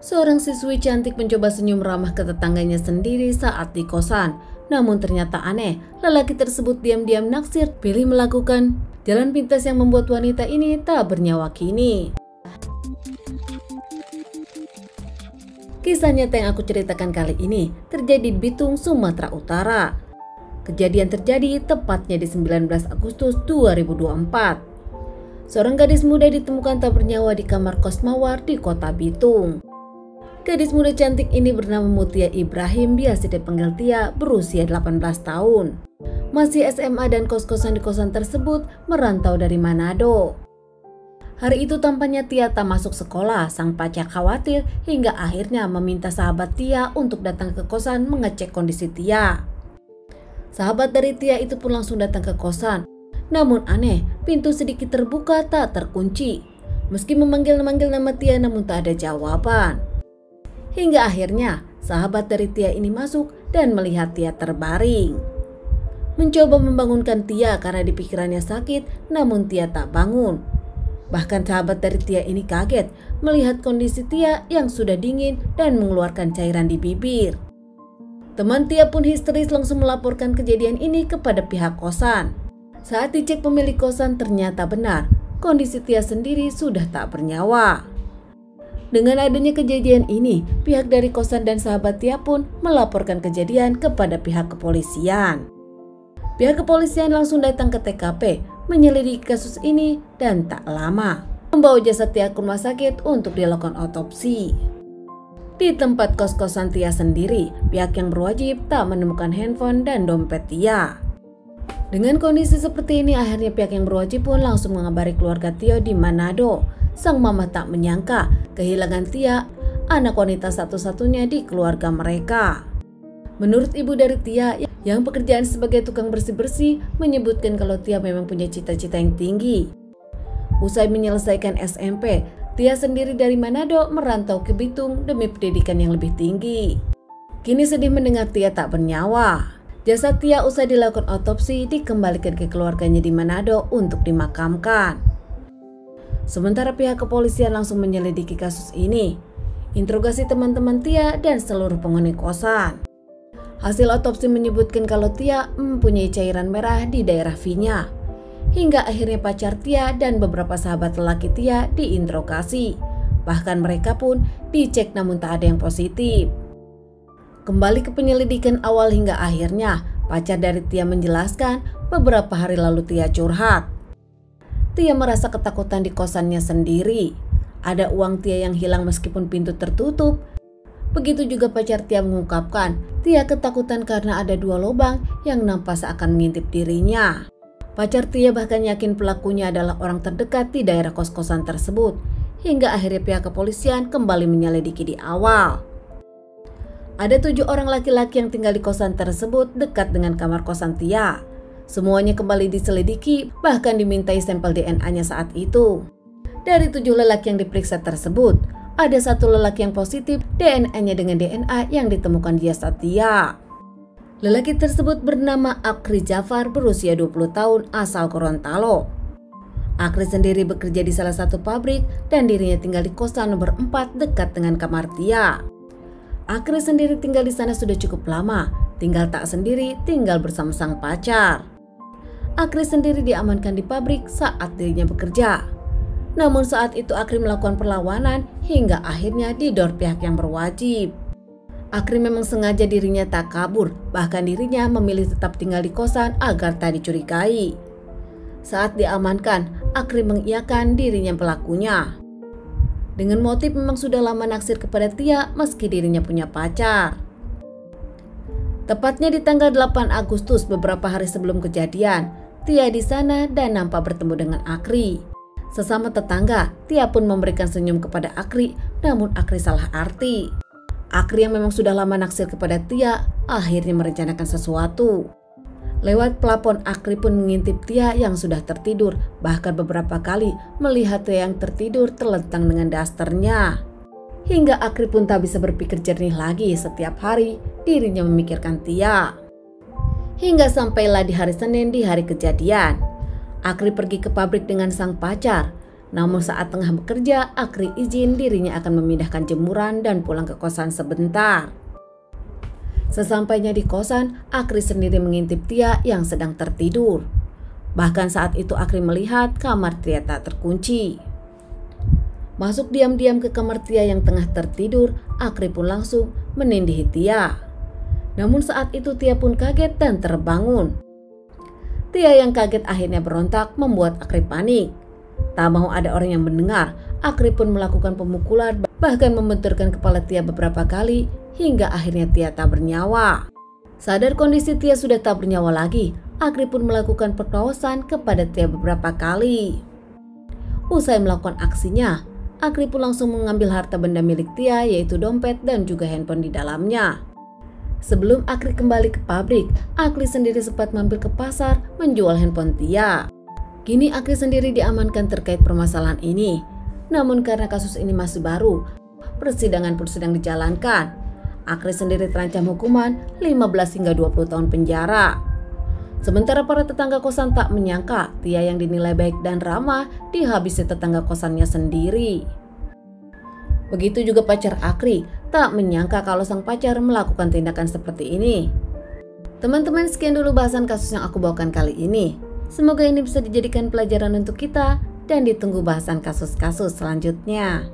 Seorang siswi cantik mencoba senyum ramah ke tetangganya sendiri saat di kosan. Namun ternyata aneh, lelaki tersebut diam-diam naksir pilih melakukan jalan pintas yang membuat wanita ini tak bernyawa kini. Kisah nyata yang aku ceritakan kali ini terjadi di Bitung, Sumatera Utara. Kejadian terjadi tepatnya di 19 Agustus 2024. Seorang gadis muda ditemukan tak bernyawa di kamar kos mawar di kota Bitung. Gadis muda cantik ini bernama Mutia Ibrahim, biasa dipanggil Tia, berusia 18 tahun. Masih SMA dan kos-kosan di kosan tersebut merantau dari Manado. Hari itu tampaknya Tia tak masuk sekolah, sang pacar khawatir hingga akhirnya meminta sahabat Tia untuk datang ke kosan mengecek kondisi Tia. Sahabat dari Tia itu pun langsung datang ke kosan. Namun aneh, pintu sedikit terbuka tak terkunci. Meski memanggil-manggil nama Tia namun tak ada jawaban. Hingga akhirnya sahabat dari Tia ini masuk dan melihat Tia terbaring. Mencoba membangunkan Tia karena di pikirannya sakit, namun Tia tak bangun. Bahkan sahabat dari Tia ini kaget melihat kondisi Tia yang sudah dingin dan mengeluarkan cairan di bibir. Teman Tia pun histeris langsung melaporkan kejadian ini kepada pihak kosan. Saat dicek pemilik kosan ternyata benar, kondisi Tia sendiri sudah tak bernyawa. Dengan adanya kejadian ini, pihak dari kosan dan sahabat Tia pun melaporkan kejadian kepada pihak kepolisian. Pihak kepolisian langsung datang ke TKP, menyelidiki kasus ini dan tak lama membawa jasad Tia ke rumah sakit untuk dilakukan otopsi. Di tempat kos-kosan Tia sendiri, pihak yang berwajib tak menemukan handphone dan dompet Tia. Dengan kondisi seperti ini, akhirnya pihak yang berwajib pun langsung mengabari keluarga Tia di Manado. Sang mama tak menyangka kehilangan Tia, anak wanita satu-satunya di keluarga mereka. Menurut ibu dari Tia yang pekerjaan sebagai tukang bersih-bersih menyebutkan kalau Tia memang punya cita-cita yang tinggi. Usai menyelesaikan SMP, Tia sendiri dari Manado merantau ke Bitung demi pendidikan yang lebih tinggi. Kini sedih mendengar Tia tak bernyawa. Jasad Tia usai dilakukan otopsi dikembalikan ke keluarganya di Manado untuk dimakamkan. Sementara pihak kepolisian langsung menyelidiki kasus ini, interogasi teman-teman Tia dan seluruh penghuni kosan. Hasil otopsi menyebutkan kalau Tia mempunyai cairan merah di daerah V-nya. Hingga akhirnya pacar Tia dan beberapa sahabat lelaki Tia diinterogasi. Bahkan mereka pun dicek namun tak ada yang positif. Kembali ke penyelidikan awal hingga akhirnya pacar dari Tia menjelaskan beberapa hari lalu Tia curhat. Tia merasa ketakutan di kosannya sendiri. Ada uang Tia yang hilang meskipun pintu tertutup. Begitu juga pacar Tia mengungkapkan, Tia ketakutan karena ada 2 lubang yang nampak seakan mengintip dirinya. Pacar Tia bahkan yakin pelakunya adalah orang terdekat di daerah kos-kosan tersebut. Hingga akhirnya pihak kepolisian kembali menyelidiki di awal. Ada 7 orang laki-laki yang tinggal di kosan tersebut dekat dengan kamar kosan Tia. Semuanya kembali diselidiki, bahkan dimintai sampel DNA-nya saat itu. Dari 7 lelaki yang diperiksa tersebut, ada 1 lelaki yang positif DNA-nya dengan DNA yang ditemukan di jasad Tia. Lelaki tersebut bernama Akri Jafar, berusia 20 tahun, asal Gorontalo. Akri sendiri bekerja di salah satu pabrik dan dirinya tinggal di kosan nomor 4 dekat dengan kamar Tia. Akri sendiri tinggal di sana sudah cukup lama, tinggal tak sendiri, tinggal bersama sang pacar. Akri sendiri diamankan di pabrik saat dirinya bekerja. Namun saat itu Akri melakukan perlawanan hingga akhirnya didor pihak yang berwajib. Akri memang sengaja dirinya tak kabur, bahkan dirinya memilih tetap tinggal di kosan agar tak dicurigai. Saat diamankan, Akri mengiyakan dirinya pelakunya. Dengan motif memang sudah lama naksir kepada Tia meski dirinya punya pacar. Tepatnya di tanggal 8 Agustus beberapa hari sebelum kejadian, Tia di sana dan nampak bertemu dengan Akri. Sesama tetangga, Tia pun memberikan senyum kepada Akri, namun Akri salah arti. Akri yang memang sudah lama naksir kepada Tia, akhirnya merencanakan sesuatu. Lewat plafon, Akri pun mengintip Tia yang sudah tertidur, bahkan beberapa kali melihat Tia yang tertidur terlentang dengan dasternya. Hingga Akri pun tak bisa berpikir jernih lagi, setiap hari dirinya memikirkan Tia. Hingga sampailah di hari Senin di hari kejadian. Akri pergi ke pabrik dengan sang pacar. Namun saat tengah bekerja, Akri izin dirinya akan memindahkan jemuran dan pulang ke kosan sebentar. Sesampainya di kosan, Akri sendiri mengintip Tia yang sedang tertidur. Bahkan saat itu Akri melihat kamar Tia tak terkunci. Masuk diam-diam ke kamar Tia yang tengah tertidur, Akri pun langsung menindihi Tia. Namun saat itu Tia pun kaget dan terbangun. Tia yang kaget akhirnya berontak membuat Akri panik. Tak mau ada orang yang mendengar, Akri pun melakukan pemukulan bahkan membenturkan kepala Tia beberapa kali hingga akhirnya Tia tak bernyawa. Sadar kondisi Tia sudah tak bernyawa lagi, Akri pun melakukan perkosaan kepada Tia beberapa kali. Usai melakukan aksinya, Akri pun langsung mengambil harta benda milik Tia yaitu dompet dan juga handphone di dalamnya. Sebelum Akri kembali ke pabrik, Akri sendiri sempat mampir ke pasar menjual handphone Tia. Kini Akri sendiri diamankan terkait permasalahan ini. Namun karena kasus ini masih baru, persidangan pun sedang dijalankan. Akri sendiri terancam hukuman 15 hingga 20 tahun penjara. Sementara para tetangga kosan tak menyangka Tia yang dinilai baik dan ramah dihabisi tetangga kosannya sendiri. Begitu juga pacar Akri, tak menyangka kalau sang pacar melakukan tindakan seperti ini. Teman-teman, sekian dulu bahasan kasus yang aku bawakan kali ini. Semoga ini bisa dijadikan pelajaran untuk kita dan ditunggu bahasan kasus-kasus selanjutnya.